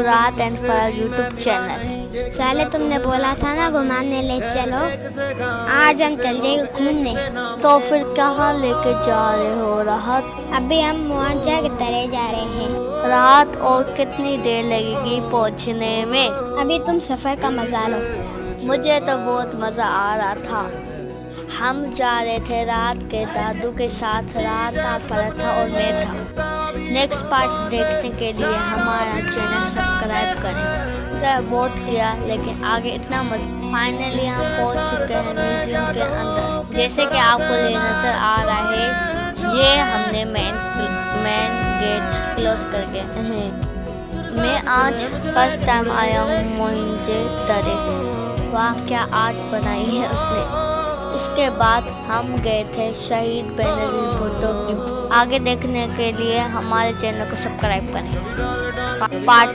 राहत and Faraz YouTube channel. साले तुमने बोला था ना घुमाने ले चलो, आज हम चल जाएंगे घूमने। तो फिर कहाँ लेके जा रहे हो राहत? अभी हम मुआवजा की तरह जा रहे हैं। राहत और कितनी देर लगेगी पहुँचने में? अभी तुम सफर का मजा लो। मुझे तो बहुत मज़ा आ रहा था। हम जा रहे थे रात के दादू के साथ, रात था, फरत था और मैं था। नेक्स्ट पार्ट देखने के लिए हमारा चैनल सब्सक्राइब करें। सर बहुत किया लेकिन आगे इतना मज़ा। फाइनली हम पहुंच चुके हैं म्यूजियम के अंदर। जैसे कि आपको ये नज़र आ रहा है, ये हमने मेन गेट क्लोज करके हैं। मैं आज फर्स्ट टाइम आया हूँ मोइंजे-दरे। वाह क्या आर्ट बनाई है उसने। इसके बाद हम गए थे शहीद बेनज़ीर भुट्टो की। आगे देखने के लिए हमारे चैनल को सब्सक्राइब करें। पार्ट